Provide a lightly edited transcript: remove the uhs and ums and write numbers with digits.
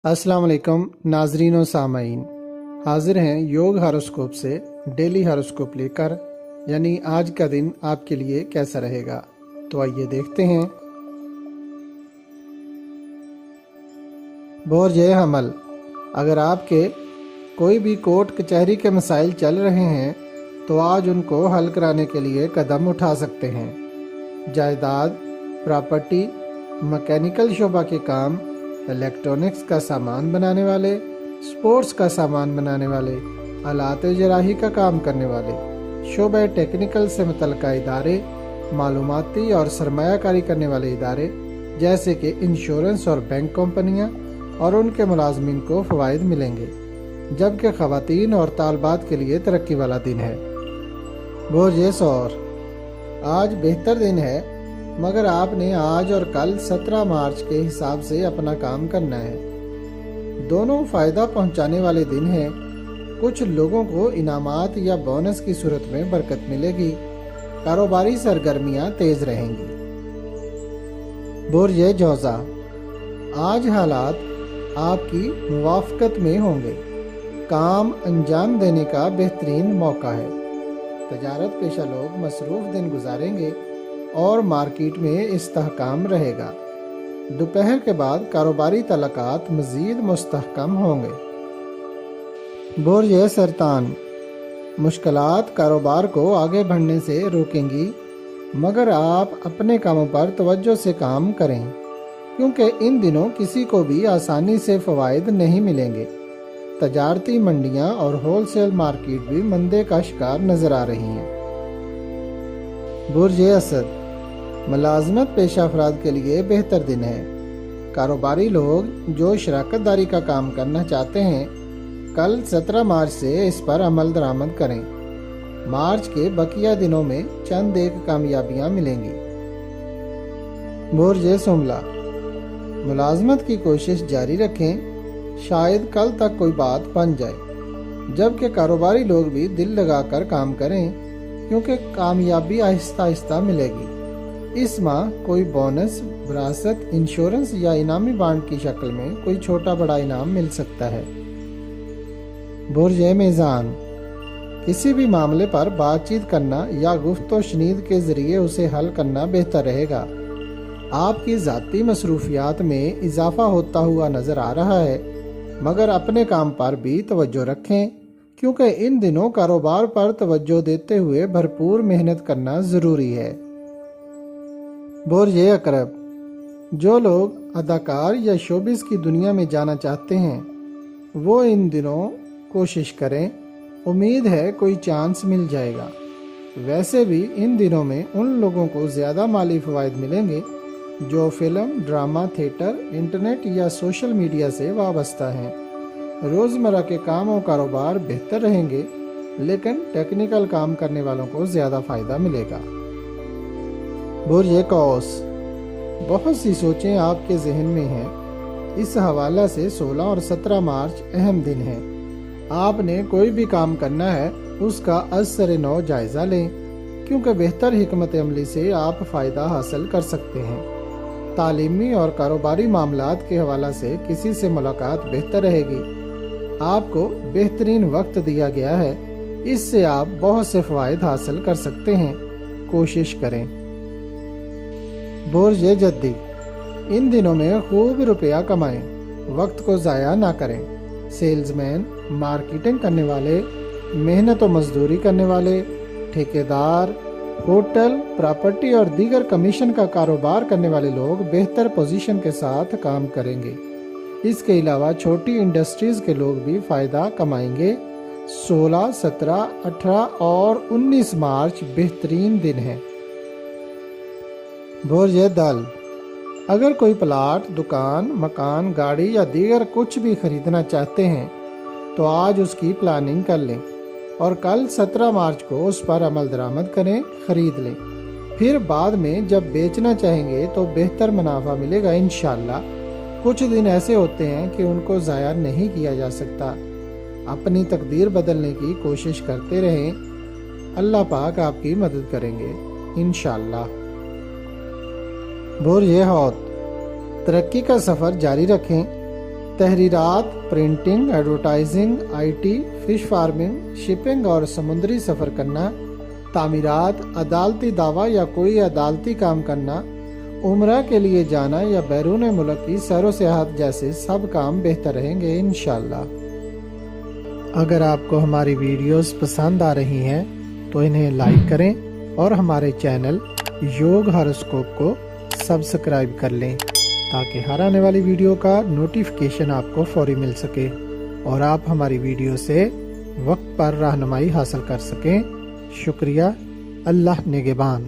السلام علیکم ناظرین و سامعین، حاضر ہیں یوگ ہاروسکوپ سے ڈیلی ہاروسکوپ لے کر، یعنی آج کا دن آپ کے لیے کیسا رہے گا۔ تو آئیے دیکھتے ہیں۔ برج حمل، اگر آپ کے کوئی بھی کورٹ کچہری کے مسائل چل رہے ہیں تو آج ان کو حل کرانے کے لیے قدم اٹھا سکتے ہیں۔ جائیداد، پراپرٹی، مکینیکل شعبہ کے کام، الیکٹرانکس کا سامان بنانے والے، سپورٹس کا سامان بنانے والے، آلات جراحی کا کام کرنے والے، شعبہ ٹیکنیکل سے متعلقہ ادارے، معلوماتی اور سرمایہ کاری کرنے والے ادارے جیسے کہ انشورنس اور بینک کمپنیاں اور ان کے ملازمین کو فوائد ملیں گے، جبکہ خواتین اور طالبات کے لیے ترقی والا دن ہے۔ برج ثور، آج بہتر دن ہے، مگر آپ نے آج اور کل 17 مارچ کے حساب سے اپنا کام کرنا ہے۔ دونوں فائدہ پہنچانے والے دن ہیں۔ کچھ لوگوں کو انعامات یا بونس کی صورت میں برکت ملے گی۔ کاروباری سرگرمیاں تیز رہیں گی۔ برج جوزا، آج حالات آپ کی موافقت میں ہوں گے۔ کام انجام دینے کا بہترین موقع ہے۔ تجارت پیشہ لوگ مصروف دن گزاریں گے اور مارکیٹ میں استحکام رہے گا۔ دوپہر کے بعد کاروباری تعلقات مزید مستحکم ہوں گے۔ برج سرطان، مشکلات کاروبار کو آگے بڑھنے سے روکیں گی، مگر آپ اپنے کاموں پر توجہ سے کام کریں، کیونکہ ان دنوں کسی کو بھی آسانی سے فوائد نہیں ملیں گے۔ تجارتی منڈیاں اور ہول سیل مارکیٹ بھی مندے کا شکار نظر آ رہی ہیں۔ برج اسد، ملازمت پیشہ افراد کے لیے بہتر دن ہے۔ کاروباری لوگ جو شراکت داری کا کام کرنا چاہتے ہیں، کل 17 مارچ سے اس پر عمل درآمد کریں۔ مارچ کے بقیہ دنوں میں چند ایک کامیابیاں ملیں گی۔ برج سملا، ملازمت کی کوشش جاری رکھیں، شاید کل تک کوئی بات بن جائے، جبکہ کاروباری لوگ بھی دل لگا کر کام کریں، کیونکہ کامیابی آہستہ آہستہ ملے گی۔ اس ماہ کوئی بونس، وراثت، انشورنس یا انعامی بانڈ کی شکل میں کوئی چھوٹا بڑا انعام مل سکتا ہے۔ برج میزان، کسی بھی معاملے پر بات چیت کرنا یا گفت و شنید کے ذریعے اسے حل کرنا بہتر رہے گا۔ آپ کی ذاتی مصروفیات میں اضافہ ہوتا ہوا نظر آ رہا ہے، مگر اپنے کام پر بھی توجہ رکھیں، کیونکہ ان دنوں کاروبار پر توجہ دیتے ہوئے بھرپور محنت کرنا ضروری ہے۔ برج عقرب، جو لوگ اداکار یا شوبز کی دنیا میں جانا چاہتے ہیں وہ ان دنوں کوشش کریں، امید ہے کوئی چانس مل جائے گا۔ ویسے بھی ان دنوں میں ان لوگوں کو زیادہ مالی فوائد ملیں گے جو فلم، ڈرامہ، تھیٹر، انٹرنیٹ یا سوشل میڈیا سے وابستہ ہیں۔ روزمرہ کے کام و کاروبار بہتر رہیں گے، لیکن ٹیکنیکل کام کرنے والوں کو زیادہ فائدہ ملے گا۔ برج قوس، بہت سی سوچیں آپ کے ذہن میں ہیں، اس حوالے سے 16 اور 17 مارچ اہم دن ہیں۔ آپ نے کوئی بھی کام کرنا ہے اس کا از سر نو جائزہ لیں، کیونکہ بہتر حکمت عملی سے آپ فائدہ حاصل کر سکتے ہیں۔ تعلیمی اور کاروباری معاملات کے حوالے سے کسی سے ملاقات بہتر رہے گی۔ آپ کو بہترین وقت دیا گیا ہے، اس سے آپ بہت سے فوائد حاصل کر سکتے ہیں، کوشش کریں۔ برج جدی، ان دنوں میں خوب روپیہ کمائیں، وقت کو ضائع نہ کریں۔ سیلز مین، مارکیٹنگ کرنے والے، محنت و مزدوری کرنے والے، ٹھیکیدار، ہوٹل، پراپرٹی اور دیگر کمیشن کا کاروبار کرنے والے لوگ بہتر پوزیشن کے ساتھ کام کریں گے۔ اس کے علاوہ چھوٹی انڈسٹریز کے لوگ بھی فائدہ کمائیں گے۔ 16، 17، 18 اور 19 مارچ بہترین دن ہیں۔ برج دل، اگر کوئی پلاٹ، دکان، مکان، گاڑی یا دیگر کچھ بھی خریدنا چاہتے ہیں تو آج اس کی پلاننگ کر لیں اور کل 17 مارچ کو اس پر عمل درآمد کریں، خرید لیں۔ پھر بعد میں جب بیچنا چاہیں گے تو بہتر منافع ملے گا انشاءاللہ۔ کچھ دن ایسے ہوتے ہیں کہ ان کو ضائع نہیں کیا جا سکتا۔ اپنی تقدیر بدلنے کی کوشش کرتے رہیں، اللہ پاک آپ کی مدد کریں گے انشاءاللہ۔ برج حوت، ترقی کا سفر جاری رکھیں، تحریرات، printing, advertising, IT, fish farming, shipping اور سمندری سفر کرنا، تعمیرات، عدالتی دعویٰ یا کوئی عدالتی کام کرنا، عمرہ کے لیے جانا یا بیرون ملک کی سیر و سیاحت جیسے سب کام بہتر رہیں گے انشاءاللہ۔ اگر آپ کو ہماری ویڈیوز پسند آ رہی ہیں تو انہیں لائک کریں اور ہمارے چینل یوگ ہاروسکوپ کو سبسکرائب کر لیں تاکہ ہر آنے والی ویڈیو کا نوٹیفیکیشن آپ کو فوری مل سکے اور آپ ہماری ویڈیو سے وقت پر رہنمائی حاصل کر سکیں۔ شکریہ۔ اللہ نگہبان۔